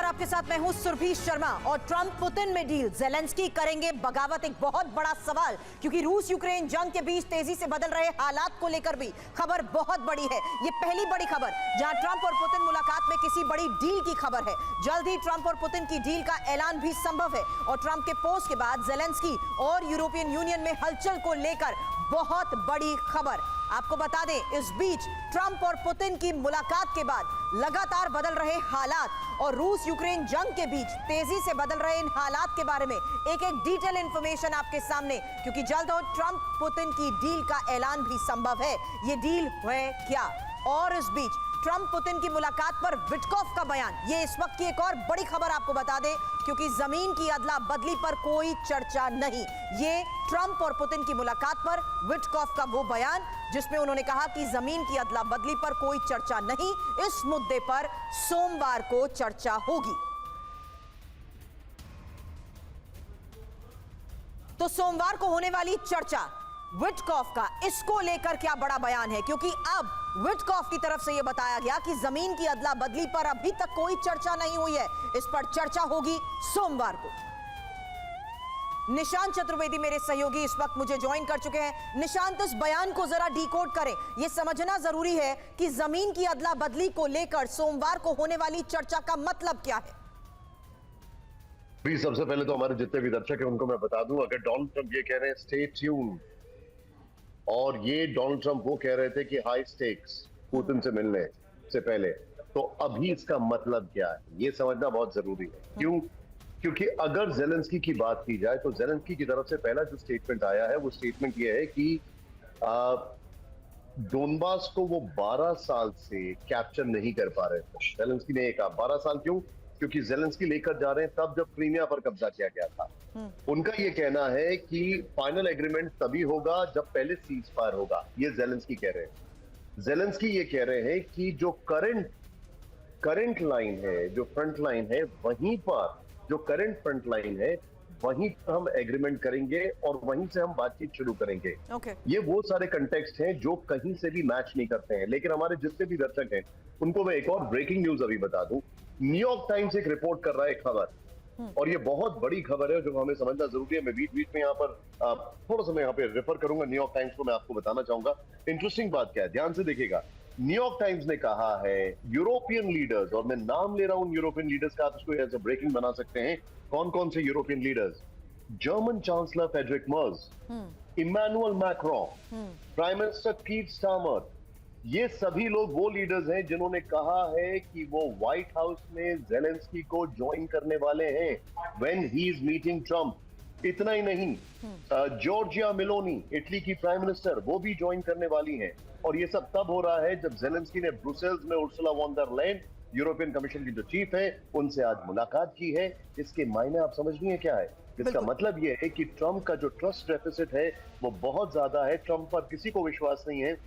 आपके साथ मैं हूं सुरभि शर्मा। और ट्रंप पुतिन में डील, जेलेंस्की करेंगे बगावत, एक बहुत बड़ा सवाल, क्योंकि रूस यूक्रेन जंग के बीच तेजी से बदल रहे हालात को लेकर भी खबर बहुत बड़ी है। ये पहली बड़ी खबर जहां ट्रंप और पुतिन मुलाकात में किसी बड़ी डील की खबर है। जल्द ही ट्रंप और पुतिन की डील का ऐलान भी संभव है। और ट्रंप के पोस्ट के बाद जेलेंस्की और यूरोपियन यूनियन में हलचल को लेकर बहुत बड़ी खबर। आपको बता दें, इस बीच ट्रंप और पुतिन की मुलाकात के बाद लगातार बदल रहे हालात और रूस यूक्रेन जंग के बीच तेजी से बदल रहे इन हालात के बारे में एक एक डिटेल इंफॉर्मेशन आपके सामने, क्योंकि जल्द हो ट्रंप पुतिन की डील का ऐलान भी संभव है। ये डील है क्या? और इस बीच ट्रंप पुतिन की मुलाकात पर विटकॉफ का बयान, ये इस वक्त की एक और बड़ी खबर आपको बता दें, क्योंकि जमीन की अदला बदली पर कोई चर्चा नहीं। ये ट्रंप और पुतिन की मुलाकात पर विटकॉफ का वो बयान जिसमें उन्होंने कहा कि जमीन की अदला बदली पर कोई चर्चा नहीं, इस मुद्दे पर सोमवार को चर्चा होगी। तो सोमवार को होने वाली चर्चा विटकॉफ का, इसको लेकर क्या बड़ा बयान है? क्योंकि अब विटकॉफ की तरफ से यह बताया गया कि जमीन की अदला बदली पर अभी तक कोई चर्चा नहीं हुई है, इस पर चर्चा होगी सोमवार को। निशांत चतुर्वेदी मेरे सहयोगी इस वक्त मुझे ज्वाइन कर चुके हैं। निशांत, इस बयान को जरा डिकोड करें। यह समझना जरूरी है कि जमीन की अदला बदली को लेकर सोमवार को होने वाली चर्चा का मतलब क्या है। सबसे पहले तो हमारे जितने भी दर्शक हैं उनको मैं बता दूं, अगर डोनाल्ड ट्रंप ये कह रहे हैं स्टे ट्यून, और ये डोनाल्ड ट्रंप वो कह रहे थे कि हाई स्टेक्स पुतिन से मिलने से पहले, तो अभी इसका मतलब क्या है ये समझना बहुत जरूरी है। क्यों? क्योंकि अगर जेलेंस्की की बात की जाए तो जेलेंस्की की तरफ से पहला जो स्टेटमेंट आया है वो स्टेटमेंट ये है कि डोनबास को वो 12 साल से कैप्चर नहीं कर पा रहे थे। जेलेंस्की ने कहा 12 साल क्यों? क्योंकि जेलेंस्की लेकर जा रहे हैं तब जब क्रीमिया पर कब्जा किया गया था। उनका ये कहना है कि फाइनल एग्रीमेंट तभी होगा जब पहले सीज फायर होगा, ये जेलेंस्की कह रहे हैं। जेलेंस्की ये कह रहे हैं कि जो करंट लाइन है, जो फ्रंट लाइन है, वहीं पर जो करंट फ्रंट लाइन है वहीं पर हम एग्रीमेंट करेंगे और वहीं से हम बातचीत शुरू करेंगे। ये वो सारे कंटेक्स्ट हैं जो कहीं से भी मैच नहीं करते हैं। लेकिन हमारे जितने भी दर्शक हैं उनको मैं एक और ब्रेकिंग न्यूज अभी बता दूं। न्यूयॉर्क टाइम्स एक रिपोर्ट कर रहा है, एक खबर, और ये बहुत बड़ी खबर है जो हमें समझना जरूरी है। मैं बीच बीच में यहाँ पर थोड़ा सा मैं यहाँ पे रेफर करूंगा न्यूयॉर्क टाइम्स को, मैं आपको बताना चाहूंगा इंटरेस्टिंग बात क्या है, ध्यान से देखिएगा। न्यूयॉर्क टाइम्स ने कहा है यूरोपियन लीडर्स, और मैं नाम ले रहा हूं यूरोपियन लीडर्स का, आप इसको एज अ ब्रेकिंग बना सकते हैं। कौन कौन से European leaders? German chancellor Friedrich Merz, Emmanuel Macron, prime minister Keir Starmer, ये सभी लोग वो लीडर्स हैं जिन्होंने कहा है कि वो व्हाइट हाउस में जेलेंस्की को ज्वाइन करने वाले हैं when he is meeting Trump. इतना ही नहीं, जॉर्जिया मेलोनी, इटली की प्राइम मिनिस्टर, वो भी ज्वाइन करने वाली हैं। और ये सब तब हो रहा है जब जेलेंस्की ने ब्रुसेल्स में उर्सुला वॉन डर लेyen, यूरोपियन कमीशन की जो चीफ है, उनसे आज मुलाकात की है। इसके मायने आप समझनी है क्या है? इसका मतलब ये है कि ट्रंप का जो ट्रस्ट डेफिसिट है वो बहुत ज्यादा है। ट्रंप पर किसी को विश्वास नहीं है।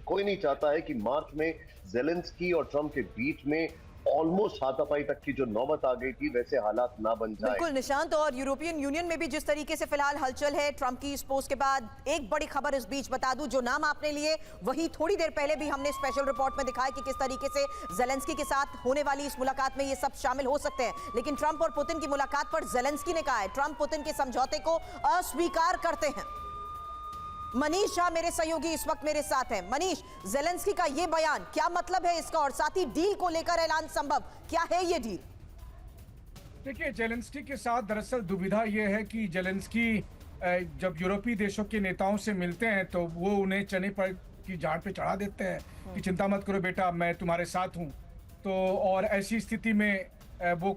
कोई नहीं चाहता है कि मार्च में जेलेंस्की और ट्रंप के बीच में ऑलमोस्ट हाथापाई तक की जो नौबत आ गई थी वैसे हालात ना बन जाए। बिल्कुल निशांत, और यूरोपियन यूनियन में भी जिस तरीके से फिलहाल हलचल है ट्रंप की इस पोस्ट के बाद, एक बड़ी खबर इस बीच बता दूं, जो नाम आपने लिए वही थोड़ी देर पहले भी हमने स्पेशल रिपोर्ट में दिखाया कि किस तरीके से जेलेंस्की के साथ होने वाली इस मुलाकात में ये सब शामिल हो सकते हैं। लेकिन ट्रंप और पुतिन की मुलाकात पर जेलेंस्की ने कहा है ट्रंप पुतिन के समझौते को अस्वीकार करते हैं। मनीष झा मेरे सहयोगी इस वक्त मेरे साथ हैं। मनीष, जेलेंस्की का ये बयान क्या मतलब है इसका, और साथ ही डील को लेकर ऐलान संभव, क्या है ये डील? देखिए, जेलेंस्की के साथ दरअसल दुविधा ये है कि जेलेंस्की जब यूरोपीय देशों के नेताओं से मिलते हैं तो वो उन्हें चने पर की झाड़ पे चढ़ा देते हैं कि चिंता मत करो बेटा, मैं तुम्हारे साथ हूँ। तो और ऐसी स्थिति में वो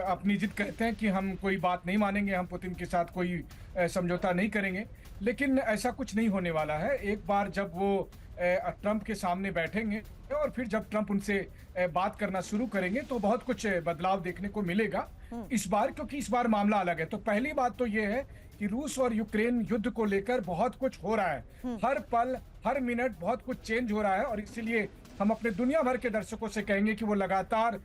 अपनी जिद कहते हैं कि हम कोई बात नहीं मानेंगे, हम पुतिन के साथ कोई समझौता नहीं करेंगे। लेकिन ऐसा कुछ नहीं होने वाला है। एक बार जब वो ट्रंप के सामने बैठेंगे और फिर जब ट्रंप उनसे बात करना शुरू करेंगे तो बहुत कुछ बदलाव देखने को मिलेगा इस बार, क्योंकि इस बार मामला अलग है। तो पहली बात तो ये है कि रूस और यूक्रेन युद्ध को लेकर बहुत कुछ हो रहा है। हर पल हर मिनट बहुत कुछ चेंज हो रहा है, और इसीलिए हम अपने दुनिया भर के दर्शकों से कहेंगे कि वो लगातार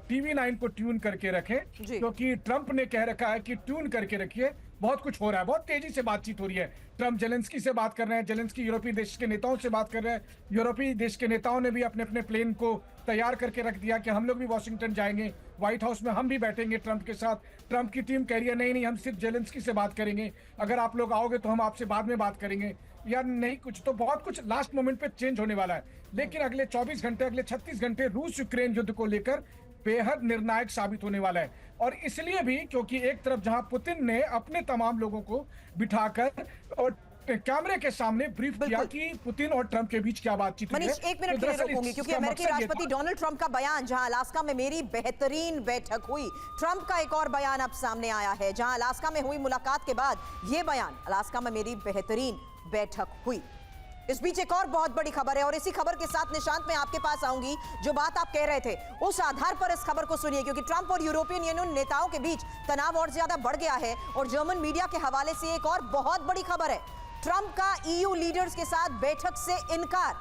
टीवी 9 को ट्यून करके रखें, क्योंकि ट्रंप ने कह रखा है कि ट्यून करके रखिए, बहुत कुछ हो रहा है, बहुत तेजी से बातचीत हो रही है। ट्रंप जेलेंस्की से बात कर रहे हैं, जेलेंस्की यूरोपीय देश के नेताओं से बात कर रहे हैं, यूरोपीय देश के नेताओं ने भी अपने अपने प्लेन को तैयार करके रख दिया कि हम लोग भी वॉशिंगटन जाएंगे, व्हाइट हाउस में हम भी बैठेंगे ट्रंप के साथ। ट्रंप की टीम कह रही है नहीं नहीं, हम सिर्फ जेलेंस्की से बात करेंगे, अगर आप लोग आओगे तो हम आपसे बाद में बात करेंगे, या नहीं कुछ तो बहुत कुछ लास्ट मोमेंट पे चेंज होने वाला है। लेकिन अगले 24 घंटे, अगले 36 घंटे रूस यूक्रेन युद्ध को लेकर बेहद निर्णायक साबित होने वाला है। और इसलिए भी क्योंकि एक तरफ जहां पुतिन ने अपने तमाम लोगों को बिठाकर और कैमरे के सामने ब्रीफ किया कि पुतिन और ट्रंप के बीच क्या बातचीत हुई है। मनीष, एक मिनट के लिए रोकूंगी क्योंकि अमेरिकी राष्ट्रपति डोनाल्ड ट्रंप का बयान, जहां अलास्का में मेरी बेहतरीन बैठक हुई, ट्रंप का एक और बयान अब सामने आया है, जहां अलास्का में हुई मुलाकात के बाद यह बयान, अलास्का में मेरी बेहतरीन बैठक हुई। इस बीच एक और बहुत बड़ी खबर है और इसी खबर के साथ निशांत मैं आपके पास आऊंगी। जो बात आप कह रहे थे उस आधार पर इस खबर को सुनिए, क्योंकि ट्रंप और यूरोपियन यूनियन नेताओं के बीच तनाव और ज्यादा बढ़ गया है और जर्मन मीडिया के हवाले से एक और बहुत बड़ी खबर है। ट्रंप का ईयू लीडर्स के साथ बैठक से इनकार।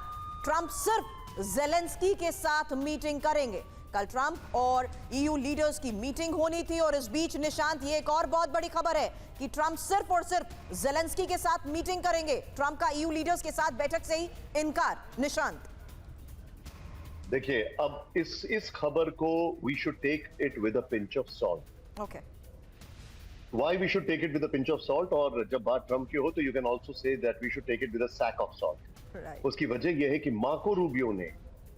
ट्रंप सिर्फ जेलेंस्की के साथ मीटिंग करेंगे। कल ट्रंप और ईयू लीडर्स की मीटिंग होनी थी और इस बीच निशांत ये एक और बहुत बड़ी खबर है कि ट्रंप सिर्फ और सिर्फ जेलेंस्की के साथ मीटिंग करेंगे। ट्रंप का ईयू लीडर्स के साथ बैठक से ही इनकार। निशांत, देखिए, अब इस खबर को we should take it with a pinch of salt. Okay, Why we should take it with a pinch of salt, और जब बात ट्रंप की हो तो you can also say that we should take it with a sack of salt. Right. उसकी वजह यह है कि मार्को रूबियो ने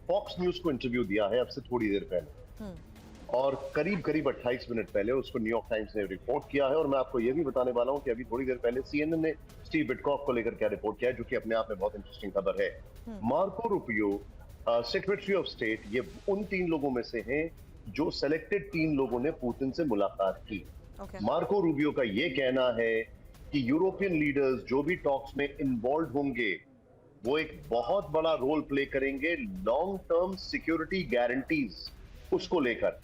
फॉक्स न्यूज को इंटरव्यू दिया है अब से थोड़ी देर पहले, और करीब 28 मिनट पहले उसको न्यूयॉर्क टाइम्स ने रिपोर्ट किया है। और मैं आपको यह भी बताने वाला हूं कि अभी थोड़ी देर पहले सीएनएन ने स्टीव विटकॉफ को लेकर क्या रिपोर्ट किया है, जो कि अपने आप में बहुत इंटरेस्टिंग खबर है। Marco Rubio secretary of state, ये उन 3 लोगों में से हैं जो सिलेक्टेड 3 लोगों ने पुतिन से मुलाकात की। मार्को रूबियो का यह कहना है कि यूरोपियन लीडर्स जो भी टॉक्स में इन्वॉल्व होंगे वो एक बहुत बड़ा रोल प्ले करेंगे लॉन्ग टर्म सिक्योरिटी गारंटीज उसको लेकर।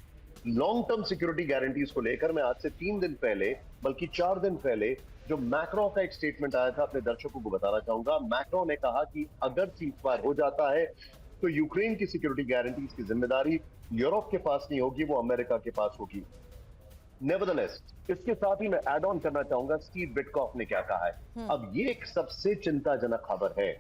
लॉन्ग टर्म सिक्योरिटी गारंटीज को लेकर मैं आज से 3 दिन पहले, बल्कि 4 दिन पहले, जो मैक्रो का एक स्टेटमेंट आया था, अपने दर्शकों को बताना चाहूंगा। मैक्रो ने कहा कि अगर सीज़फायर हो जाता है तो यूक्रेन की सिक्योरिटी गारंटीज की जिम्मेदारी यूरोप के पास नहीं होगी, वो अमेरिका के पास होगी। नेवरदलेस, इसके साथ ही मैं ऐड ऑन करना चाहूंगा स्टीव विटकॉफ ने क्या कहा है। अब ये एक सबसे चिंताजनक खबर है।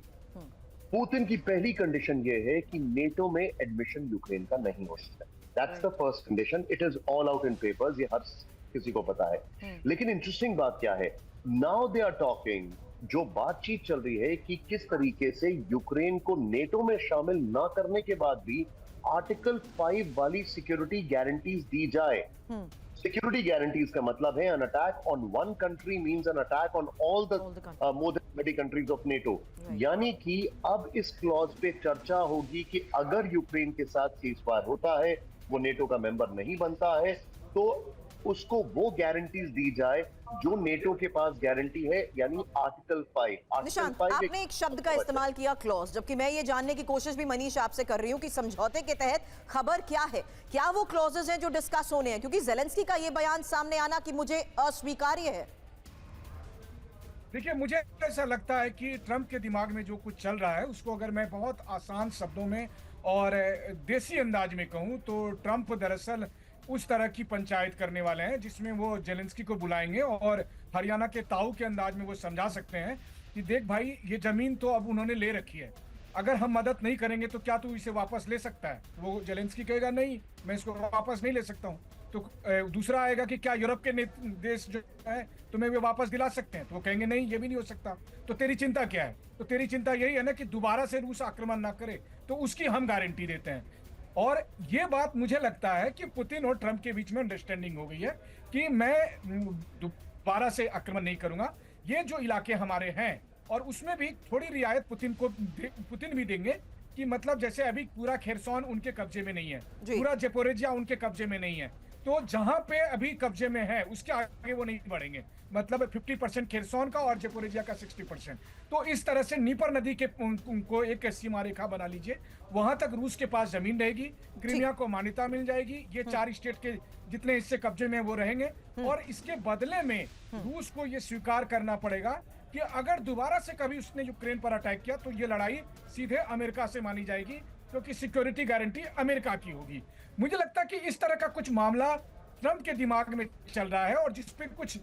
पुतिन की पहली कंडीशन ये है कि नेटो में एडमिशन यूक्रेन का नहीं हो सकता। That's the first condition. It is all out in papers, ये हर किसी को पता है। लेकिन इंटरेस्टिंग बात क्या है, नाउ दे आर टॉकिंग, जो बातचीत चल रही है कि किस तरीके से यूक्रेन को नेटो में शामिल ना करने के बाद भी आर्टिकल 5 वाली सिक्योरिटी गारंटीज दी जाए। सिक्योरिटी गारंटीज का मतलब है an attack on one country means an attack on all the more than 20 countries of NATO। यानी कि अब इस क्लॉज पे चर्चा होगी कि अगर यूक्रेन के साथ सीज़फायर होता है, वो नेटो का मेंबर नहीं बनता है, तो उसको वो गारंटीज दी जाए जो नेटो के पास गारंटी है, यानी आर्टिकल 5। निशांत, आपने एक शब्द का इस्तेमाल किया, क्लॉज, जबकि मैं ये जानने की कोशिश भी मनीष आपसे कर रही हूं कि समझौते के तहत खबर क्या है, क्या वो क्लॉजेस हैं जो डिस्कस होने हैं, क्योंकि जेलेंस्की का ये बयान सामने आना कि मुझे अस्वीकार्य है। देखिए, मुझे ऐसा लगता है कि ट्रंप के दिमाग में जो कुछ चल रहा है उसको अगर मैं बहुत आसान शब्दों में और देसी अंदाज में कहूं तो ट्रंप दरअसल उस तरह की पंचायत करने वाले हैं जिसमें वो जेलेंस्की को बुलाएंगे और हरियाणा के ताऊ के अंदाज में वो समझा सकते हैं कि देख भाई, ये जमीन तो अब उन्होंने ले रखी है, अगर हम मदद नहीं करेंगे तो क्या तू इसे वापस ले सकता है। वो जेलेंस्की कहेगा नहीं, मैं इसको वापस नहीं ले सकता हूँ। तो दूसरा आएगा कि क्या यूरोप के देश जो है तुम्हें वो वापस दिला सकते हैं, तो वो कहेंगे नहीं, ये भी नहीं हो सकता। तो तेरी चिंता क्या है? तो तेरी चिंता यही है ना कि दोबारा से रूस आक्रमण ना करे, तो उसकी हम गारंटी देते हैं। और ये बात मुझे लगता है कि पुतिन और ट्रंप के बीच में अंडरस्टैंडिंग हो गई है कि मैं दोबारा से आक्रमण नहीं करूंगा, ये जो इलाके हमारे हैं और उसमें भी थोड़ी रियायत पुतिन भी देंगे कि मतलब जैसे अभी पूरा खेरसॉन उनके कब्जे में नहीं है, पूरा जेपोरेजिया उनके कब्जे में नहीं है, तो जहां पे अभी कब्जे में है उसके आगे वो नहीं बढ़ेंगे। मतलब 50% खेरसॉन का और जेपोरेजिया का 60%। तो इस तरह से नीपर नदी के को एक सीमा रेखा बना लीजिए, वहां तक रूस के पास जमीन रहेगी, क्रीमिया को मान्यता मिल जाएगी, ये 4 स्टेट के जितने हिस्से कब्जे में वो रहेंगे। और इसके बदले में रूस को ये स्वीकार करना पड़ेगा कि अगर दोबारा से कभी उसने यूक्रेन पर अटैक किया तो ये लड़ाई सीधे अमेरिका से मानी जाएगी, क्योंकि सिक्योरिटी गारंटी अमेरिका की होगी। मुझे लगता है कि इस तरह का कुछ मामला ट्रंप के दिमाग में चल रहा है और जिस पे कुछ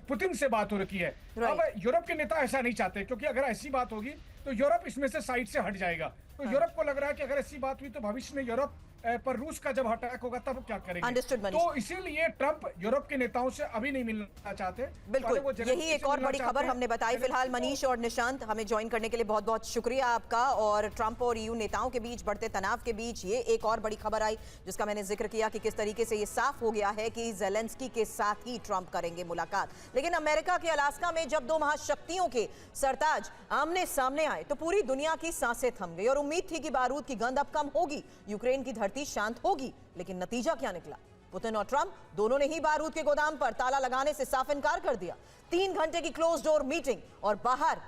पुतिन से बात हो रखी है। अब यूरोप के नेता ऐसा नहीं चाहते, क्योंकि अगर ऐसी बात होगी तो यूरोप इसमें से साइड से हट जाएगा। तो यूरोप को लग रहा है कि अगर ऐसी बात हुई तो भविष्य में यूरोप पर रूस का जब अटैक होगा तब क्या करेंगे। Understood, मनीष। तो इसीलिए ट्रंप यूरोप के नेताओं से अभी नहीं मिलना चाहते। बिल्कुल, वो जेलेंस्की यही एक से और मिलना बड़ी चाहते खबर हैं। हमने बताई। फिलहाल मनीष और निशांत, हमें ज्वाइन करने के लिए बहुत बहुत शुक्रिया आपका। और ट्रंप और ईयू नेताओं के बीच बढ़ते तनाव के बीच ये एक और बड़ी खबर आई जिसका मैंने जिक्र किया कि किस तरीके से ये साफ हो गया है कि जेलेंस्की के साथ ही ट्रंप करेंगे मुलाकात। लेकिन अमेरिका के अलास्का में जब दो महाशक्तियों के सरताज आमने सामने आए तो पूरी दुनिया की सांसें थम गई और उम्मीद थी कि बारूद की गंध अब कम होगी, यूक्रेन की धरती शांत होगी। लेकिन नतीजा क्या निकला? पुतिन और ट्रंप दोनों ने ही बारूद के गोदाम पर ताला लगाने से साफ इनकार कर दिया। 3 घंटे की क्लोज डोर मीटिंग और बाहर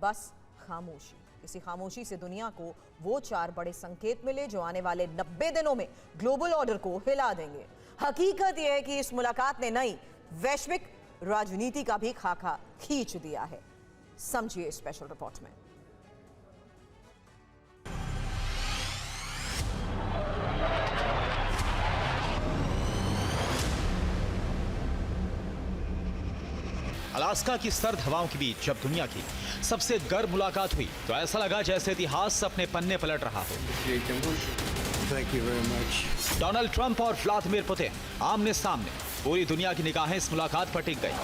बस खामोशी। इसी खामोशी से दुनिया को वो 4 बड़े संकेत मिले जो आने वाले 90 दिनों में ग्लोबल ऑर्डर को हिला देंगे। हकीकत यह है कि इस मुलाकात ने नई वैश्विक राजनीति का भी खाका खींच दिया है। समझिए स्पेशल रिपोर्ट में। अलास्का की सर्द हवाओं के बीच जब दुनिया की सबसे गर्म मुलाकात हुई तो ऐसा लगा जैसे इतिहास अपने पन्ने पलट रहा हो। Thank you very much. Donald Trump और व्लादिमीर पुतिन आमने सामने। पूरी दुनिया की निगाहें इस मुलाकात पर टिक गई।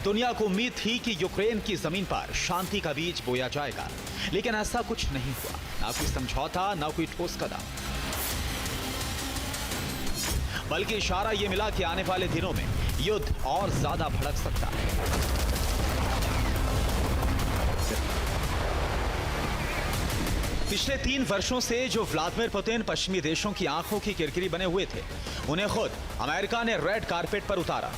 दुनिया को उम्मीद थी कि यूक्रेन की जमीन पर शांति का बीज बोया जाएगा, लेकिन ऐसा कुछ नहीं हुआ। ना कोई समझौता, ना कोई ठोस कदम, बल्कि इशारा यह मिला कि आने वाले दिनों में युद्ध और ज्यादा भड़क सकता है। पिछले 3 वर्षों से जो व्लादिमीर पुतिन पश्चिमी देशों की आंखों की किरकिरी बने हुए थे, उन्हें खुद अमेरिका ने रेड कारपेट पर उतारा।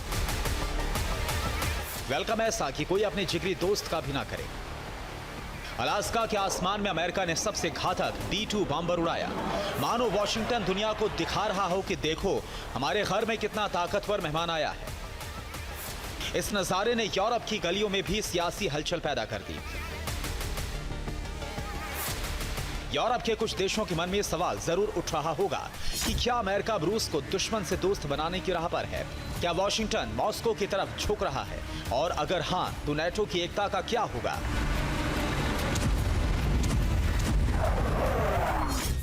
वेलकम ऐसा कि कोई अपने जिगरी दोस्त का भी ना करे। अलास्का के आसमान में अमेरिका ने सबसे घातक B-2 बॉम्बर उड़ाया, मानो वॉशिंगटन दुनिया को दिखा रहा हो कि देखो हमारे घर में कितना ताकतवर मेहमान आया है। इस नजारे ने यूरोप की गलियों में भी सियासी हलचल पैदा कर दी। यूरोप के कुछ देशों के मन में सवाल जरूर उठ रहा होगा कि क्या अमेरिका अब रूस को दुश्मन से दोस्त बनाने की राह पर है? क्या वॉशिंगटन मॉस्को की तरफ झुक रहा है? और अगर हां, तो नेटो की एकता का क्या होगा?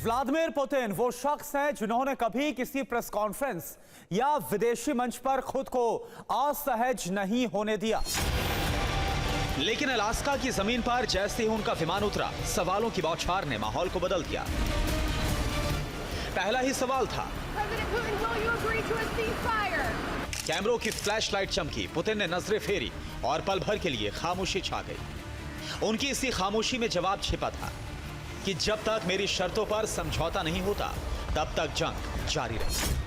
व्लादिमीर पुतिन वो शख्स हैं जिन्होंने कभी किसी प्रेस कॉन्फ्रेंस या विदेशी मंच पर खुद को असहज नहीं होने दिया। लेकिन अलास्का की जमीन पर जैसे ही उनका विमान उतरा, सवालों की बौछार ने माहौल को बदल दिया। पहला ही सवाल था, कैमरों की फ्लैशलाइट चमकी, पुतिन ने नजरें फेरी और पल भर के लिए खामोशी छा गई। उनकी इसी खामोशी में जवाब छिपा था कि जब तक मेरी शर्तों पर समझौता नहीं होता तब तक जंग जारी रहेगी।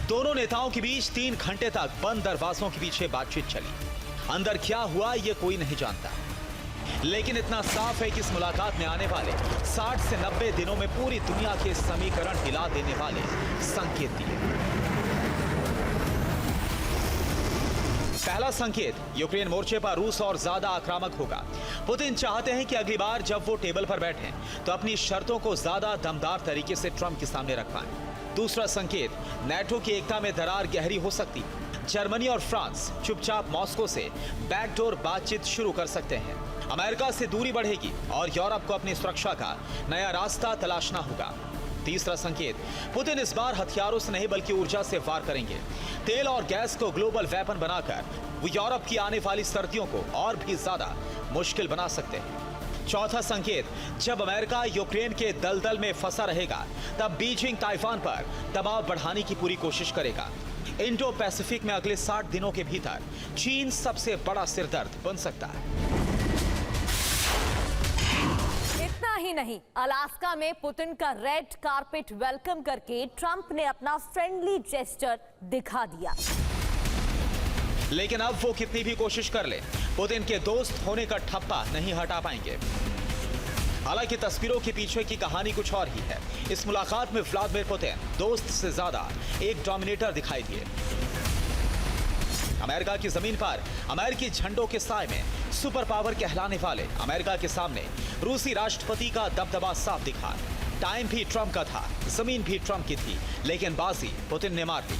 दोनों नेताओं के बीच 3 घंटे तक बंद दरवाजों के पीछे बातचीत चली। अंदर क्या हुआ ये कोई नहीं जानता, लेकिन इतना साफ है कि इस मुलाकात में आने वाले 60 से 90 दिनों में पूरी दुनिया के समीकरण हिला देने वाले संकेत दिए। पहला संकेत, यूक्रेन मोर्चे पर रूस और ज्यादा आक्रामक होगा। पुतिन चाहते हैं कि अगली बार जब वो टेबल पर बैठें तो अपनी शर्तों को ज्यादा दमदार तरीके से ट्रंप के सामने रखवाएं। दूसरा संकेत, नेटो की एकता में दरार गहरी हो सकती। जर्मनी और फ्रांस चुपचाप मॉस्को से बैकडोर बातचीत शुरू कर सकते हैं। अमेरिका से दूरी बढ़ेगी और यूरोप को अपनी सुरक्षा का नया रास्ता तलाशना होगा। तीसरा संकेत, पुतिन इस बार हथियारों से नहीं बल्कि ऊर्जा से वार करेंगे। तेल और गैस को ग्लोबल वेपन बनाकर वो यूरोप की आने वाली सर्दियों को और भी ज्यादा मुश्किल बना सकते हैं। चौथा संकेत, जब अमेरिका यूक्रेन के दलदल में फंसा रहेगा तब बीजिंग ताइवान पर दबाव बढ़ाने की पूरी कोशिश करेगा। इंडो पैसिफिक में अगले 60 दिनों के भीतर चीन सबसे बड़ा सिरदर्द बन सकता है। इतना ही नहीं, अलास्का में पुतिन का रेड कारपेट वेलकम करके ट्रंप ने अपना फ्रेंडली जेस्चर दिखा दिया। लेकिन अब वो कितनी भी कोशिश कर ले, पुतिन के दोस्त होने का ठप्पा नहीं हटा पाएंगे। हालांकि तस्वीरों के पीछे की कहानी कुछ और ही है। इस मुलाकात में व्लादिमीर पुतिन दोस्त से ज्यादा एक डोमिनेटर दिखाई दिए। अमेरिका की जमीन पर अमेरिकी झंडों के साए में सुपर पावर कहलाने वाले अमेरिका के सामने रूसी राष्ट्रपति का दबदबा साफ दिखा। टाइम भी ट्रंप का था, जमीन भी ट्रंप की थी, लेकिन बाजी पुतिन ने मार दी।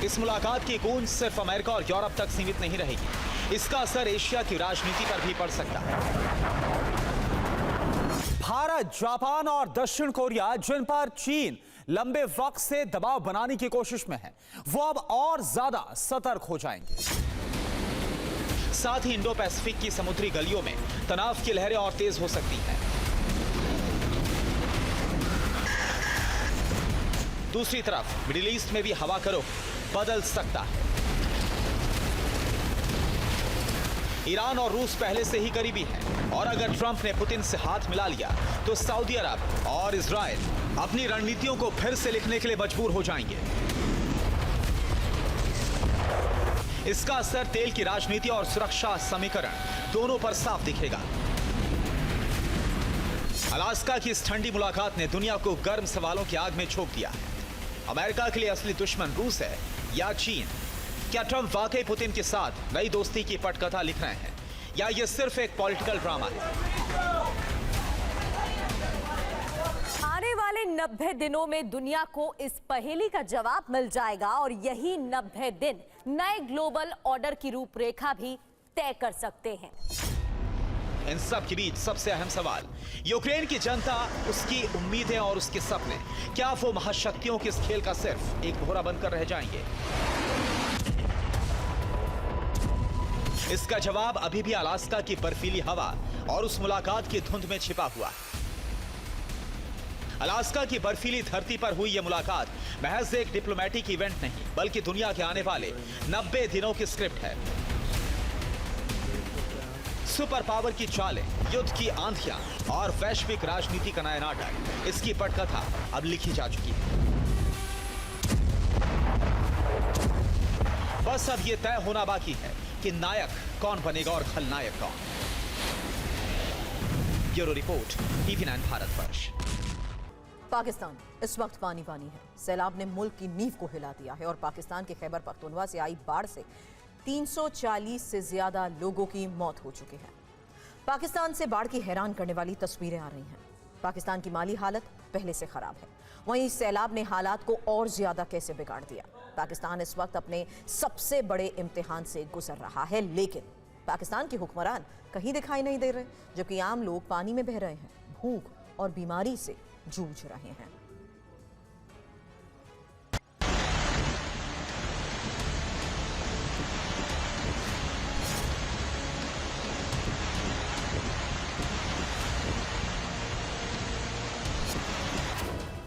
इस मुलाकात की गूंज सिर्फ अमेरिका और यूरोप तक सीमित नहीं रहेगी। इसका असर एशिया की राजनीति पर भी पड़ सकता है। भारत, जापान और दक्षिण कोरिया, जिन पर चीन लंबे वक्त से दबाव बनाने की कोशिश में है, वो अब और ज्यादा सतर्क हो जाएंगे। साथ ही इंडो पैसिफिक की समुद्री गलियों में तनाव की लहरें और तेज हो सकती हैं। दूसरी तरफ मिडिल ईस्ट में भी हवा का रुख बदल सकता है। ईरान और रूस पहले से ही करीबी हैं और अगर ट्रंप ने पुतिन से हाथ मिला लिया तो सऊदी अरब और इजराइल अपनी रणनीतियों को फिर से लिखने के लिए मजबूर हो जाएंगे। इसका असर तेल की राजनीति और सुरक्षा समीकरण दोनों पर साफ दिखेगा। अलास्का की इस ठंडी मुलाकात ने दुनिया को गर्म सवालों की आग में झोंक दिया है। अमेरिका के लिए असली दुश्मन रूस है या चीन? क्या ट्रंप वाकई पुतिन के साथ नई दोस्ती की पटकथा लिख रहे हैं या यह सिर्फ एक पॉलिटिकल ड्रामा है? आने वाले 90 दिनों में दुनिया को इस पहेली का जवाब मिल जाएगा और यही 90 दिन नए ग्लोबल ऑर्डर की रूपरेखा भी तय कर सकते हैं। इन सब के बीच सबसे अहम सवाल, यूक्रेन की जनता, उसकी उम्मीदें और उसके सपने, क्या वो महाशक्तियों के इस खेल का सिर्फ एक भोरा बनकर रह जाएंगे? इसका जवाब अभी भी अलास्का की बर्फीली हवा और उस मुलाकात की धुंध में छिपा हुआ है। अलास्का की बर्फीली धरती पर हुई यह मुलाकात महज एक डिप्लोमेटिक इवेंट नहीं, बल्कि दुनिया के आने वाले 90 दिनों की स्क्रिप्ट है। सुपर पावर की चालें, युद्ध की आंधियां और वैश्विक राजनीति का नया नाटक, इसकी पटकथा अब लिखी जा चुकी है। बस अब यह तय होना बाकी है कि नायक कौन बनेगा और खलनायक कौन। Bureau report, TV9 Bharatvarsh. Pakistan इस वक्त पानी पानी है। सैलाब ने मुल्क की नींव को हिला दिया है और पाकिस्तान के खैबर पख्तूनख्वा से आई बाढ़ से 340 से ज्यादा लोगों की मौत हो चुकी है। पाकिस्तान से बाढ़ की हैरान करने वाली तस्वीरें आ रही हैं। पाकिस्तान की माली हालत पहले से खराब है, वहीं सैलाब ने हालात को और ज्यादा कैसे बिगाड़ दिया। पाकिस्तान इस वक्त अपने सबसे बड़े इम्तिहान से गुजर रहा है, लेकिन पाकिस्तान के हुक्मरान कहीं दिखाई नहीं दे रहे, जबकि आम लोग पानी में बह रहे हैं, भूख और बीमारी से जूझ रहे हैं।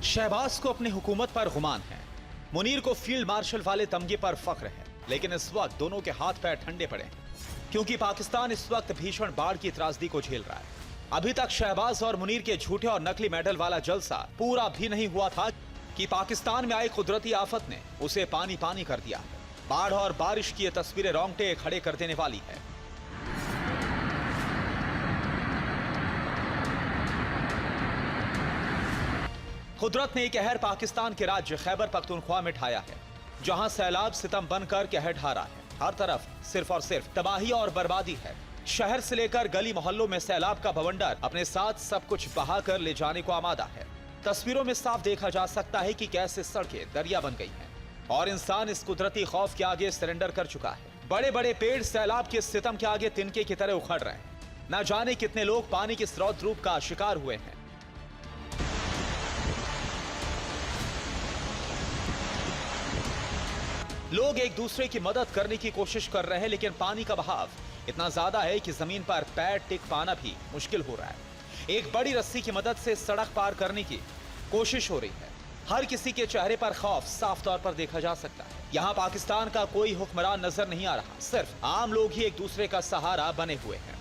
शहबाज को अपनी हुकूमत पर गुमान है, मुनीर को फील्ड मार्शल वाले तमगे पर फख्र है, लेकिन इस वक्त दोनों के हाथ पैर ठंडे पड़े हैं क्योंकि पाकिस्तान इस वक्त भीषण बाढ़ की त्रासदी को झेल रहा है। अभी तक शहबाज और मुनीर के झूठे और नकली मेडल वाला जलसा पूरा भी नहीं हुआ था कि पाकिस्तान में आई कुदरती आफत ने उसे पानी पानी कर दिया। बाढ़ और बारिश की ये तस्वीरें रोंगटे खड़े कर देने वाली है। कुदरत ने एक कहर पाकिस्तान के राज्य खैबर पख्तूनख्वा में ढाया है, जहां सैलाब सितम बनकर कहर ढा रहा है। हर तरफ सिर्फ और सिर्फ तबाही और बर्बादी है। शहर से लेकर गली मोहल्लों में सैलाब का बवंडर अपने साथ सब कुछ बहा कर ले जाने को आमादा है। तस्वीरों में साफ देखा जा सकता है कि कैसे सड़कें दरिया बन गई हैं और इंसान इस कुदरती खौफ के आगे सरेंडर कर चुका है। बड़े बड़े पेड़ सैलाब के सितम के आगे तिनके की तरह उखड़ रहे हैं। न जाने कितने लोग पानी के इस रौद्र रूप का शिकार हुए हैं। लोग एक दूसरे की मदद करने की कोशिश कर रहे हैं, लेकिन पानी का बहाव इतना ज्यादा है कि जमीन पर पैर टिक पाना भी मुश्किल हो रहा है। एक बड़ी रस्सी की मदद से सड़क पार करने की कोशिश हो रही है। हर किसी के चेहरे पर खौफ साफ तौर पर देखा जा सकता है। यहाँ पाकिस्तान का कोई हुक्मरान नजर नहीं आ रहा, सिर्फ आम लोग ही एक दूसरे का सहारा बने हुए हैं।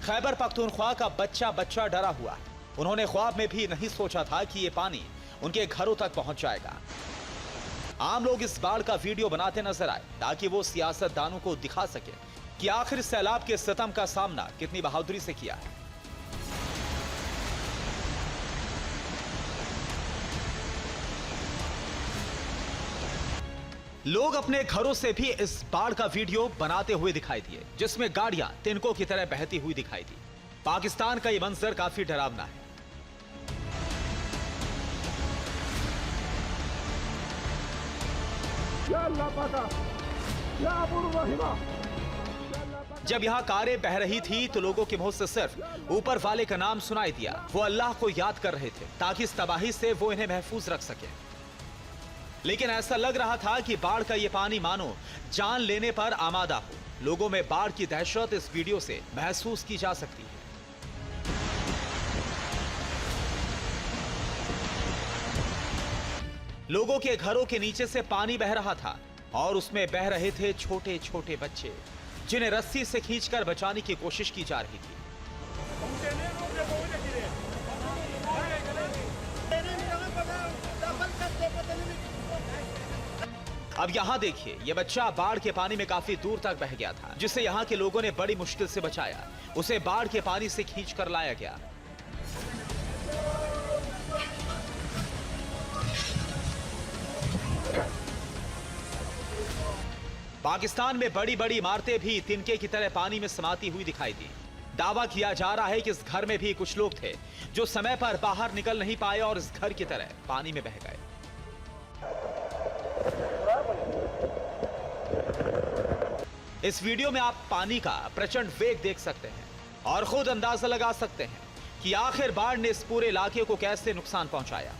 खैबर पख्तूनख्वा का बच्चा बच्चा डरा हुआ है। उन्होंने ख्वाब में भी नहीं सोचा था कि ये पानी उनके घरों तक पहुंच जाएगा। आम लोग इस बाढ़ का वीडियो बनाते नजर आए ताकि वो सियासतदानों को दिखा सके कि आखिर सैलाब के सितम का सामना कितनी बहादुरी से किया है। लोग अपने घरों से भी इस बाढ़ का वीडियो बनाते हुए दिखाई दिए, जिसमें गाड़ियां तिनकों की तरह बहती हुई दिखाई दी। पाकिस्तान का यह मंजर काफी डरावना है। जब यहाँ कारें बह रही थी तो लोगों के मुंह से सिर्फ ऊपर वाले का नाम सुनाई दिया। वो अल्लाह को याद कर रहे थे ताकि इस तबाही से वो इन्हें महफूज रख सके। लेकिन ऐसा लग रहा था कि बाढ़ का ये पानी मानो जान लेने पर आमादा हो। लोगों में बाढ़ की दहशत इस वीडियो से महसूस की जा सकती है। लोगों के घरों के नीचे से पानी बह रहा था और उसमें बह रहे थे छोटे छोटे बच्चे, जिन्हें रस्सी से खींचकर बचाने की कोशिश की जा रही थी। अब यहाँ देखिए, ये बच्चा बाढ़ के पानी में काफी दूर तक बह गया था, जिसे यहाँ के लोगों ने बड़ी मुश्किल से बचाया। उसे बाढ़ के पानी से खींचकर लाया गया। पाकिस्तान में बड़ी बड़ी इमारतें भी तिनके की तरह पानी में समाती हुई दिखाई दी। दावा किया जा रहा है कि इस घर में भी कुछ लोग थे जो समय पर बाहर निकल नहीं पाए और इस घर की तरह पानी में बह गए। इस वीडियो में आप पानी का प्रचंड वेग देख सकते हैं और खुद अंदाजा लगा सकते हैं कि आखिर बाढ़ ने इस पूरे इलाके को कैसे नुकसान पहुंचाया।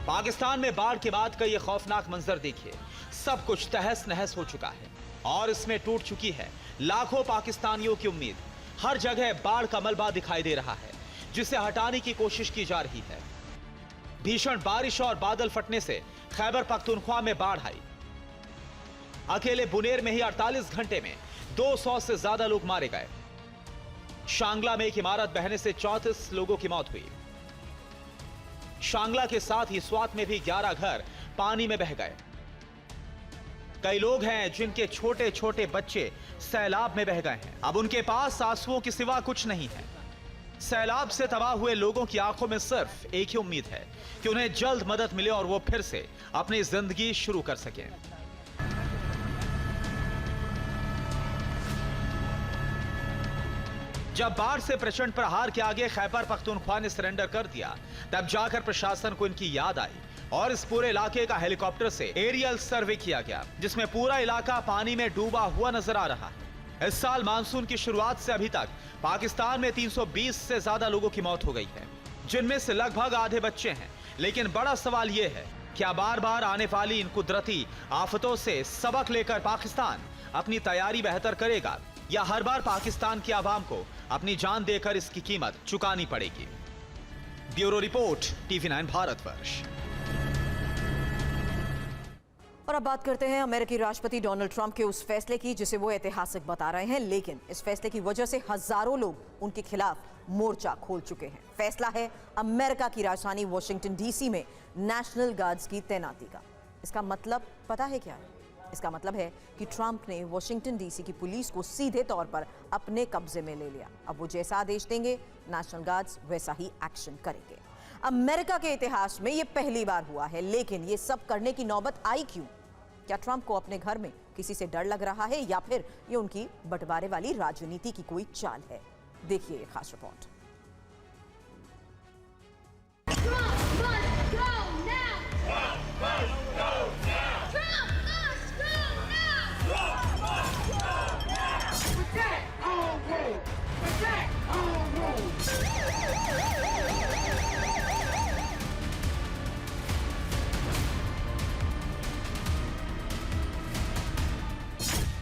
पाकिस्तान में बाढ़ के बाद का यह खौफनाक मंजर देखिए। सब कुछ तहस नहस हो चुका है और इसमें टूट चुकी है लाखों पाकिस्तानियों की उम्मीद। हर जगह बाढ़ का मलबा दिखाई दे रहा है जिसे हटाने की कोशिश की जा रही है। भीषण बारिश और बादल फटने से खैबर पख्तूनख्वा में बाढ़ आई। अकेले बुनेर में ही 48 घंटे में 200 से ज्यादा लोग मारे गए। शांगला में एक इमारत बहने से 34 लोगों की मौत हुई। शांगला के साथ ही स्वात में भी 11 घर पानी में बह गए। कई लोग हैं जिनके छोटे छोटे बच्चे सैलाब में बह गए हैं। अब उनके पास आंसुओं के सिवा कुछ नहीं है। सैलाब से तबाह हुए लोगों की आंखों में सिर्फ एक ही उम्मीद है कि उन्हें जल्द मदद मिले और वो फिर से अपनी जिंदगी शुरू कर सकें। जब बाढ़ से प्रचंड प्रहार के आगे खैबर पख्तूनख्वा ने सरेंडर कर दिया, तब जाकर प्रशासन को इनकी याद आई और इस पूरे इलाके का हेलीकॉप्टर से एरियल सर्वे किया गया, जिसमें पूरा इलाका पानी में डूबा हुआ नजर आ रहा है। इस साल मानसून की शुरुआत से अभी तक पाकिस्तान में 320 से ज्यादा लोगों की मौत हो गई है, जिनमें से लगभग आधे बच्चे हैं। लेकिन बड़ा सवाल यह है, क्या बार बार आने वाली इन कुदरती आफतों से सबक लेकर पाकिस्तान अपनी तैयारी बेहतर करेगा, या हर बार पाकिस्तान की आवाम को अपनी जान देकर इसकी कीमत चुकानी पड़ेगी? Bureau report, TV9 Bharatvarsh. और अब बात करते हैं अमेरिकी राष्ट्रपति डोनाल्ड ट्रंप के उस फैसले की जिसे वो ऐतिहासिक बता रहे हैं, लेकिन इस फैसले की वजह से हजारों लोग उनके खिलाफ मोर्चा खोल चुके हैं। फैसला है अमेरिका की राजधानी वॉशिंगटन DC में नेशनल गार्ड्स की तैनाती का। इसका मतलब पता है क्या है? इसका मतलब है कि ट्रंप ने वॉशिंगटन DC की पुलिस को सीधे तौर पर अपने कब्जे में ले लिया। अब वो जैसा आदेश देंगे, नेशनल गार्ड्स वैसा ही एक्शन करेंगे। अमेरिका के इतिहास में ये पहली बार हुआ है, लेकिन ये सब करने की नौबत आई क्यों? क्या ट्रंप को अपने घर में किसी से डर लग रहा है, या फिर ये उनकी बंटवारे वाली राजनीति की कोई चाल है? देखिए ये खास रिपोर्ट।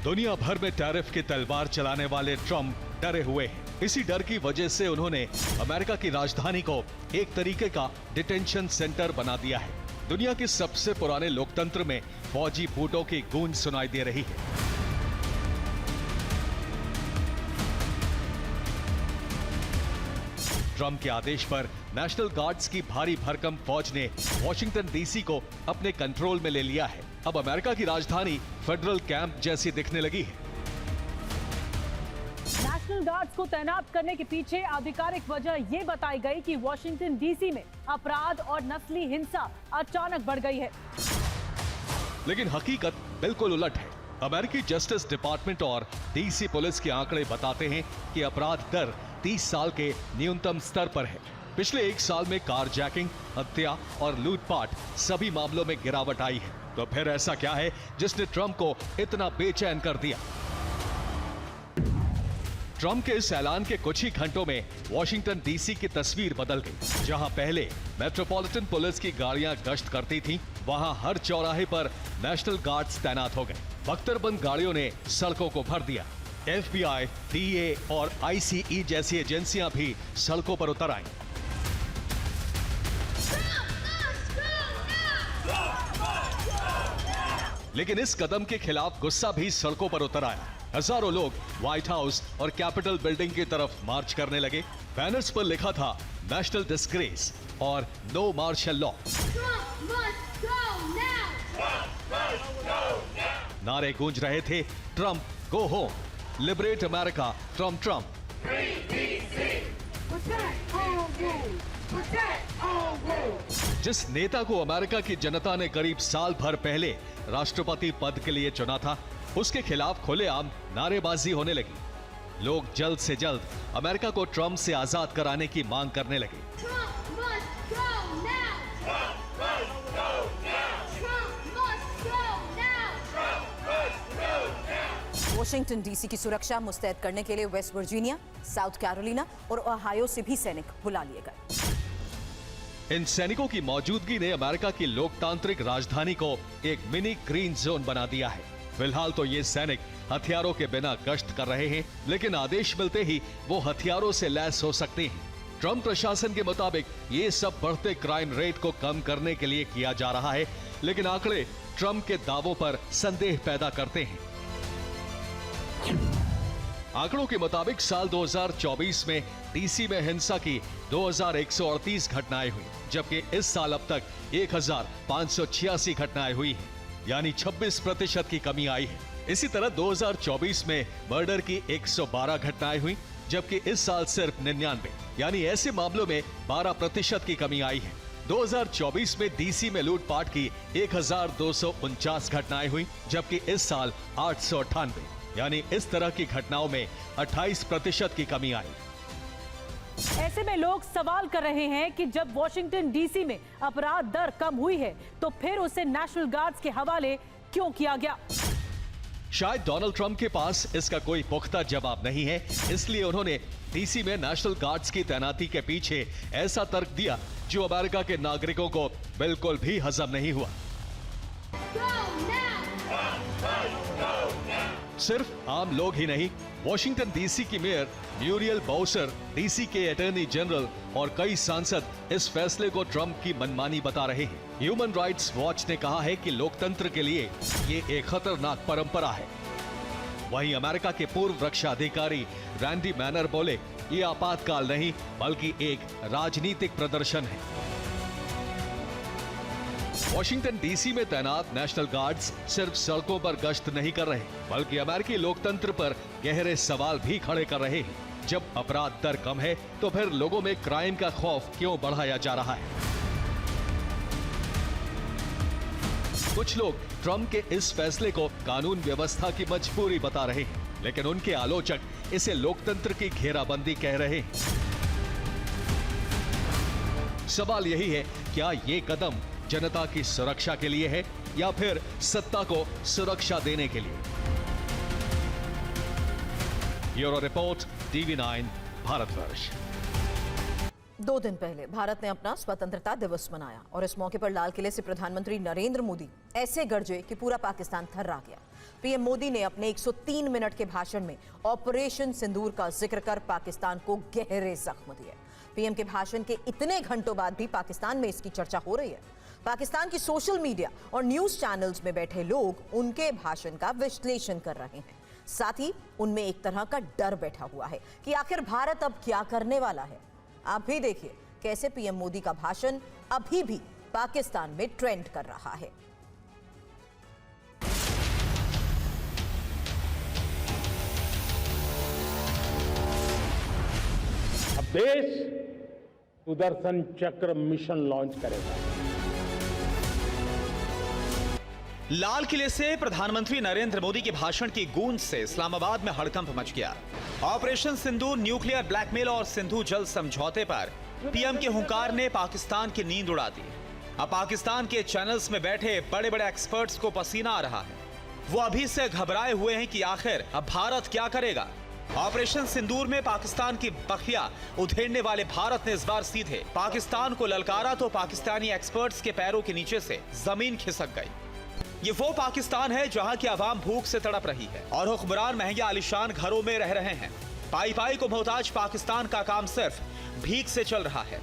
दुनिया भर में टैरिफ की तलवार चलाने वाले ट्रंप डरे हुए हैं। इसी डर की वजह से उन्होंने अमेरिका की राजधानी को एक तरीके का डिटेंशन सेंटर बना दिया है। दुनिया के सबसे पुराने लोकतंत्र में फौजी बूटों की गूंज सुनाई दे रही है। ट्रंप के आदेश पर नेशनल गार्ड्स की भारी भरकम फौज ने वॉशिंगटन DC को अपने कंट्रोल में ले लिया है। अब अमेरिका की राजधानी फेडरल कैंप जैसी दिखने लगी है। नेशनल गार्ड्स को तैनात करने के पीछे आधिकारिक वजह ये बताई गई कि वॉशिंगटन DC में अपराध और नस्ली हिंसा अचानक बढ़ गई है। लेकिन हकीकत बिल्कुल उलट है। अमेरिकी जस्टिस डिपार्टमेंट और DC पुलिस के आंकड़े बताते हैं कि अपराध दर 30 साल के न्यूनतम स्तर पर है। पिछले 1 साल में कारजैकिंग, हत्या और लूटपाट सभी मामलों में गिरावट आई है। तो फिर ऐसा क्या है जिसने ट्रंप को इतना बेचैन कर दिया? ट्रंप के इस ऐलान के कुछ ही घंटों में वॉशिंगटन डीसी की तस्वीर बदल गई। जहां पहले मेट्रोपॉलिटन पुलिस की गाड़ियां गश्त करती थीं, वहां हर चौराहे पर नेशनल गार्ड्स तैनात हो गए। बख्तरबंद गाड़ियों ने सड़कों को भर दिया। FBI, DA और ICE जैसी एजेंसियां भी सड़कों पर उतर आईं। लेकिन इस कदम के खिलाफ गुस्सा भी सड़कों पर उतर आया। हजारों लोग व्हाइट हाउस और कैपिटल बिल्डिंग की तरफ मार्च करने लगे। बैनर्स पर लिखा था नेशनल डिस्ग्रेस और नो मार्शल लॉ। नारे गूंज रहे थे, Trump go home, liberate America from Trump. जिस नेता को अमेरिका की जनता ने करीब साल भर पहले राष्ट्रपति पद के लिए चुना था, उसके खिलाफ खुलेआम नारेबाजी होने लगी। लोग जल्द से जल्द अमेरिका को ट्रंप से आजाद कराने की मांग करने लगे। वॉशिंगटन डीसी की सुरक्षा मुस्तैद करने के लिए वेस्ट वर्जीनिया, साउथ कैरोलिना और ओहायो से भी सैनिक बुला लिए गए। इन सैनिकों की मौजूदगी ने अमेरिका की लोकतांत्रिक राजधानी को एक मिनी ग्रीन जोन बना दिया है। फिलहाल तो ये सैनिक हथियारों के बिना गश्त कर रहे हैं, लेकिन आदेश मिलते ही वो हथियारों से लैस हो सकते हैं। ट्रंप प्रशासन के मुताबिक ये सब बढ़ते क्राइम रेट को कम करने के लिए किया जा रहा है, लेकिन आंकड़े ट्रंप के दावों पर संदेह पैदा करते हैं। आंकड़ों के मुताबिक साल 2024 में डीसी में हिंसा की 2138 घटनाएं हुई, जबकि इस साल अब तक 1586 घटनाएं हुई हैं, यानी 26% की कमी आई है। इसी तरह 2024 में मर्डर की 112 घटनाएं हुई, जबकि इस साल सिर्फ 99, यानी ऐसे मामलों में 12% की कमी आई है। 2024 में डीसी में लूटपाट की 1249 घटनाएं हुई, जबकि इस साल 898, यानी इस तरह की घटनाओं में 28% की कमी आई। ऐसे में लोग सवाल कर रहे हैं कि जब वॉशिंगटन डीसी में अपराध दर कम हुई है, तो फिर उसे नेशनल गार्ड्स के हवाले क्यों किया गया? शायद डोनाल्ड ट्रंप के पास इसका कोई पुख्ता जवाब नहीं है, इसलिए उन्होंने डीसी में नेशनल गार्ड्स की तैनाती के पीछे ऐसा तर्क दिया जो अमेरिका के नागरिकों को बिल्कुल भी हजम नहीं हुआ। सिर्फ आम लोग ही नहीं, वॉशिंगटन डीसी की मेयर म्यूरियल बाउसर, डीसी के अटॉर्नी जनरल और कई सांसद इस फैसले को ट्रंप की मनमानी बता रहे हैं। ह्यूमन राइट्स वॉच ने कहा है कि लोकतंत्र के लिए ये एक खतरनाक परंपरा है। वहीं अमेरिका के पूर्व रक्षा अधिकारी रैंडी मैनर बोले, ये आपातकाल नहीं बल्कि एक राजनीतिक प्रदर्शन है। वॉशिंगटन डीसी में तैनात नेशनल गार्ड्स सिर्फ सड़कों पर गश्त नहीं कर रहे, बल्कि अमेरिकी लोकतंत्र पर गहरे सवाल भी खड़े कर रहे हैं। जब अपराध दर कम है, तो फिर लोगों में क्राइम का खौफ क्यों बढ़ाया जा रहा है? कुछ लोग ट्रंप के इस फैसले को कानून व्यवस्था की मजबूरी बता रहे हैं, लेकिन उनके आलोचक इसे लोकतंत्र की घेराबंदी कह रहे हैं। सवाल यही है, क्या ये कदम जनता की सुरक्षा के लिए है या फिर सत्ता को सुरक्षा देने के लिए? Bureau report, TV9 Bharatvarsh. 2 दिन पहले भारत ने अपना स्वतंत्रता दिवस मनाया और इस मौके पर लाल किले से प्रधानमंत्री नरेंद्र मोदी ऐसे गरजे कि पूरा पाकिस्तान थर्रा गया। पीएम मोदी ने अपने 103 मिनट के भाषण में ऑपरेशन सिंदूर का जिक्र कर पाकिस्तान को गहरे जख्म दिए। पीएम के भाषण के इतने घंटों बाद भी पाकिस्तान में इसकी चर्चा हो रही है। पाकिस्तान की सोशल मीडिया और न्यूज चैनल्स में बैठे लोग उनके भाषण का विश्लेषण कर रहे हैं। साथ ही उनमें एक तरह का डर बैठा हुआ है कि आखिर भारत अब क्या करने वाला है। आप भी देखिए कैसे पीएम मोदी का भाषण अभी भी पाकिस्तान में ट्रेंड कर रहा है। अब देश सुदर्शन चक्र मिशन लॉन्च करेगा। लाल किले से प्रधानमंत्री नरेंद्र मोदी के भाषण की गूंज से इस्लामाबाद में हड़कंप मच गया। ऑपरेशन सिंदूर, न्यूक्लियर ब्लैकमेल और सिंधु जल समझौते पर पीएम के हुंकार ने पाकिस्तान की नींद उड़ा दी। अब पाकिस्तान के चैनल्स में बैठे बड़े बड़े एक्सपर्ट्स को पसीना आ रहा है। वो अभी से घबराए हुए हैं कि आखिर अब भारत क्या करेगा। ऑपरेशन सिंदूर में पाकिस्तान की बखिया उधेड़ने वाले भारत ने इस बार सीधे पाकिस्तान को ललकारा तो पाकिस्तानी एक्सपर्ट्स के पैरों के नीचे से जमीन खिसक गई। ये वो पाकिस्तान है जहां की आवाम भूख से तड़प रही है और हुक्मरान महंगे आलीशान घरों में रह रहे हैं। पाई पाई को मोहताज पाकिस्तान का काम सिर्फ भीख से चल रहा है।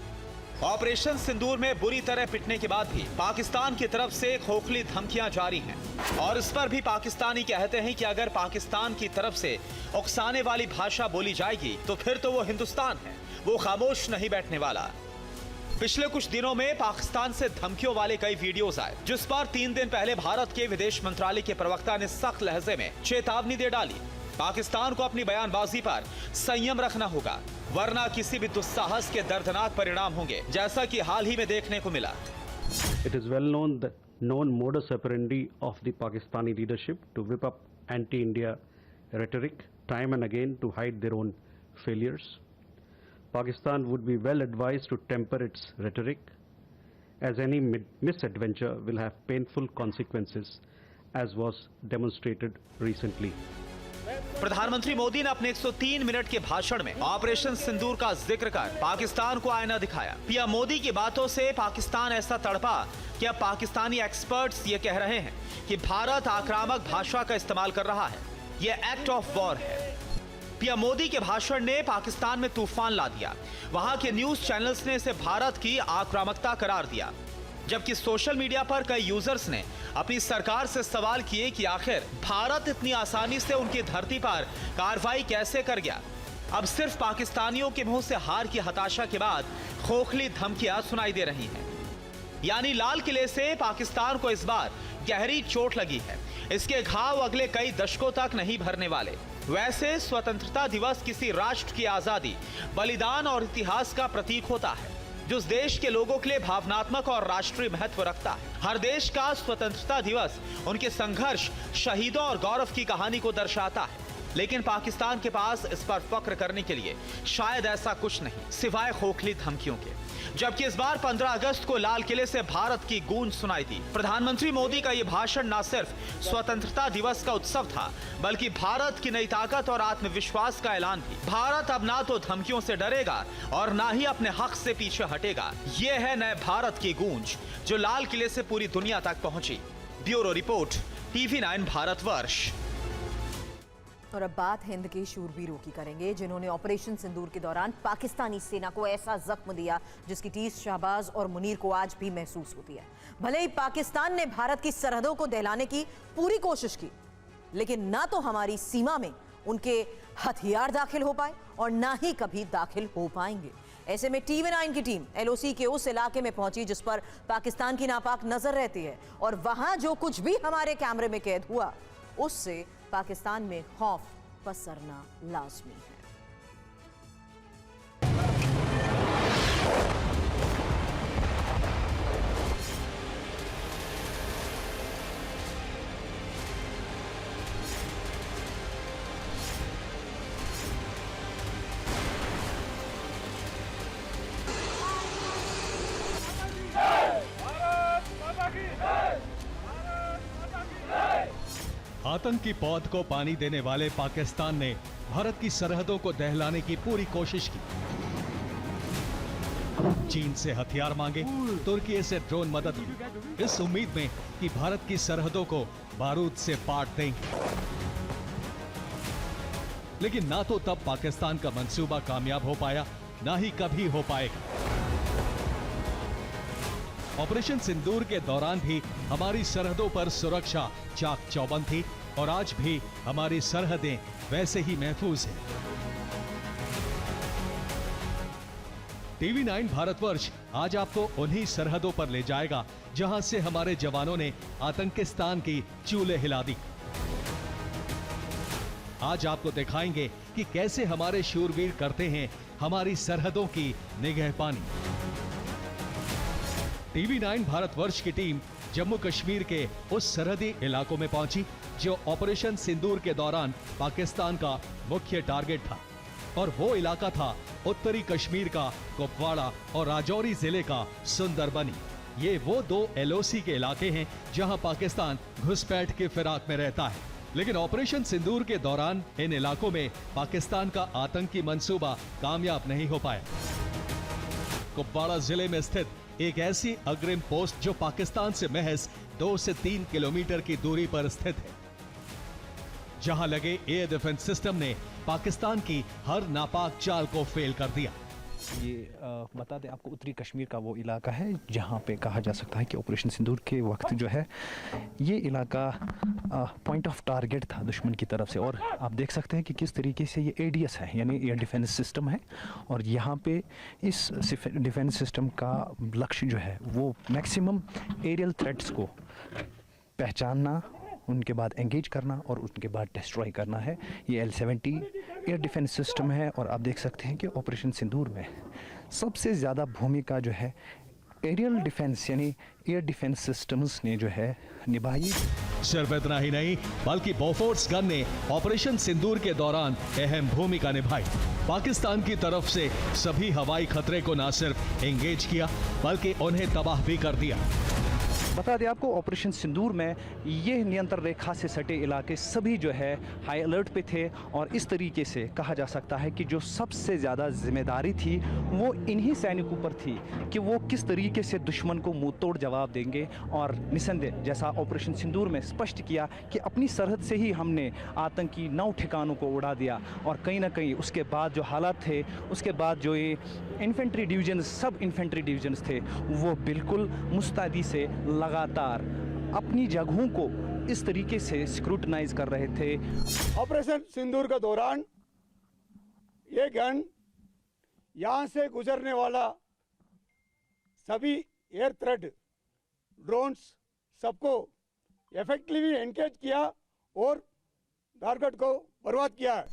ऑपरेशन सिंदूर में बुरी तरह पिटने के बाद भी पाकिस्तान की तरफ से खोखली धमकियां जारी हैं और इस पर भी पाकिस्तानी कहते हैं कि अगर पाकिस्तान की तरफ से उकसाने वाली भाषा बोली जाएगी तो फिर तो वो हिंदुस्तान है, वो खामोश नहीं बैठने वाला। पिछले कुछ दिनों में पाकिस्तान से धमकियों वाले कई वीडियोस आए, जिस पर 3 दिन पहले भारत के विदेश मंत्रालय के प्रवक्ता ने सख्त लहजे में चेतावनी दे डाली। पाकिस्तान को अपनी बयानबाजी पर संयम रखना होगा, वरना किसी भी दुस्साहस के दर्दनाक परिणाम होंगे, जैसा कि हाल ही में देखने को मिला। It is well known the known modus operandi of the Pakistani leadership to whip up anti-India rhetoric time and again to hide their own failures. Pakistan would be well advised to temper its rhetoric, as any misadventure will have painful consequences, as was demonstrated recently. प्रधानमंत्री मोदी ने अपने 103 minute के भाषण में operation सिंदूर का जिक्र कर पाकिस्तान को आईना दिखाया। पीएम मोदी की बातों से पाकिस्तान ऐसा तड़पा कि अब पाकिस्तानी एक्सपर्ट्स ये कह रहे हैं कि भारत आक्रामक भाषा का इस्तेमाल कर रहा है, ये एक्ट ऑफ वॉर है। पीएम मोदी के भाषण ने पाकिस्तान में तूफान ला दिया। वहां के न्यूज चैनल्स ने इसे भारत की आक्रामकता करार दिया, जबकि सोशल मीडिया पर कई यूजर्स ने अपनी सरकार से सवाल किए कि आखिर भारत इतनी आसानी से उनकी धरती पर कार्रवाई कैसे कर गया। अब सिर्फ पाकिस्तानियों के मुंह से हार की हताशा के बाद खोखली धमकियां सुनाई दे रही हैं। यानी लाल किले से पाकिस्तान को इस बार गहरी चोट लगी है। इसके घाव अगले कई दशकों तक नहीं भरने वाले। वैसे स्वतंत्रता दिवस किसी राष्ट्र की आजादी, बलिदान और इतिहास का प्रतीक होता है, जो उस देश के लोगों के लिए भावनात्मक और राष्ट्रीय महत्व रखता है। हर देश का स्वतंत्रता दिवस उनके संघर्ष, शहीदों और गौरव की कहानी को दर्शाता है। लेकिन पाकिस्तान के पास इस पर फख्र करने के लिए शायद ऐसा कुछ नहीं सिवाय खोखली धमकियों के। जबकि इस बार 15 अगस्त को लाल किले से भारत की गूंज सुनाई दी। प्रधानमंत्री मोदी का यह भाषण न सिर्फ स्वतंत्रता दिवस का उत्सव था, बल्कि भारत की नई ताकत और आत्मविश्वास का ऐलान भी। भारत अब ना तो धमकियों से डरेगा और ना ही अपने हक से पीछे हटेगा। ये है नए भारत की गूंज जो लाल किले से पूरी दुनिया तक पहुंची। Bureau report, TV9 Bharatvarsh. और अब बात हिंद के शूरवीरों की करेंगे, जिन्होंने ऑपरेशन सिंदूर के दौरान पाकिस्तानी सेना को ऐसा जख्म दिया जिसकी टीस शाहबाज और मुनीर को आज भी महसूस होती है। भले ही पाकिस्तान ने भारत की सरहदों को दहलाने की पूरी कोशिश की, लेकिन ना तो हमारी सीमा में उनके हथियार दाखिल हो पाए और ना ही कभी दाखिल हो पाएंगे। ऐसे में TV9 की टीम LOC के उस इलाके में पहुंची जिस पर पाकिस्तान की नापाक नजर रहती है, और वहां जो कुछ भी हमारे कैमरे में कैद हुआ उससे पाकिस्तान में खौफ पसरना लाजमी है। आतंकी पौध को पानी देने वाले पाकिस्तान ने भारत की सरहदों को दहलाने की पूरी कोशिश की। चीन से हथियार मांगे, तुर्की से ड्रोन मदद ली, इस उम्मीद में कि भारत की सरहदों को बारूद से पाट देंगे। लेकिन ना तो तब पाकिस्तान का मंसूबा कामयाब हो पाया, ना ही कभी हो पाएगा। ऑपरेशन सिंदूर के दौरान भी हमारी सरहदों पर सुरक्षा चाक चौबंद थी और आज भी हमारी सरहदें वैसे ही महफूज हैं। TV9 भारतवर्ष आज आपको उन्हीं सरहदों पर ले जाएगा जहां से हमारे जवानों ने आतंकिस्तान की चूल्हे हिला दी। आज आपको दिखाएंगे कि कैसे हमारे शूरवीर करते हैं हमारी सरहदों की निगहबानी। टीवी 9 भारतवर्ष की टीम जम्मू कश्मीर के उस सरहदी इलाकों में पहुंची जो ऑपरेशन सिंदूर के दौरान पाकिस्तान का मुख्य टारगेट था, और वो इलाका था उत्तरी कश्मीर का कुपवाड़ा और राजौरी जिले का सुंदरबनी। ये वो दो LOC के इलाके हैं जहां पाकिस्तान घुसपैठ के फिराक में रहता है। लेकिन ऑपरेशन सिंदूर के दौरान इन इलाकों में पाकिस्तान का आतंकी मंसूबा कामयाब नहीं हो पाया। कुपवाड़ा जिले में स्थित एक ऐसी अग्रिम पोस्ट जो पाकिस्तान से महज 2 से 3 किलोमीटर की दूरी पर स्थित है, जहां लगे एयर डिफेंस सिस्टम ने पाकिस्तान की हर नापाक चाल को फेल कर दिया। ये बता दें आपको, उत्तरी कश्मीर का वो इलाका है जहाँ पे कहा जा सकता है कि ऑपरेशन सिंदूर के वक्त जो है ये इलाका पॉइंट ऑफ टारगेट था दुश्मन की तरफ से। और आप देख सकते हैं कि किस तरीके से ये ADS है, यानी एयर डिफेंस सिस्टम है, और यहाँ पे इस डिफेंस सिस्टम का लक्ष्य जो है वो मैक्सिमम एरियल थ्रेट्स को पहचानना, उनके बाद एंगेज करना और उनके बाद डिस्ट्रॉय करना है। ये L-70 एयर डिफेंस सिस्टम है, और आप देख सकते हैं कि ऑपरेशन सिंदूर में सबसे ज़्यादा भूमिका जो है एरियल डिफेंस यानी एयर डिफेंस सिस्टम्स ने जो है निभाई। सिर्फ इतना ही नहीं, बल्कि बोफोर्स गन ने ऑपरेशन सिंदूर के दौरान अहम भूमिका निभाई। पाकिस्तान की तरफ से सभी हवाई खतरे को न सिर्फ एंगेज किया बल्कि उन्हें तबाह भी कर दिया। बता दें आपको, ऑपरेशन सिंदूर में ये नियंत्रण रेखा से सटे इलाके सभी जो है हाई अलर्ट पे थे, और इस तरीके से कहा जा सकता है कि जो सबसे ज़्यादा जिम्मेदारी थी वो इन्हीं सैनिकों पर थी कि वो किस तरीके से दुश्मन को मुंह तोड़ जवाब देंगे। और निसंदेह जैसा ऑपरेशन सिंदूर में स्पष्ट किया कि अपनी सरहद से ही हमने आतंकी 9 ठिकानों को उड़ा दिया, और कहीं ना कहीं उसके बाद जो हालात थे, उसके बाद जो ये इन्फेंट्री डिवीजन, सब इन्फेंट्री डिवीजन्स थे, वो बिल्कुल मुस्तैदी से लगातार अपनी जगहों को इस तरीके से स्क्रूटनाइज कर रहे थे। ऑपरेशन सिंदूर के दौरान ये गन यहाँ से गुजरने वाला सभी एयर थ्रेड, ड्रोन्स, सबको इफेक्टिवली एंगेज किया और टारगेट को बर्बाद किया है।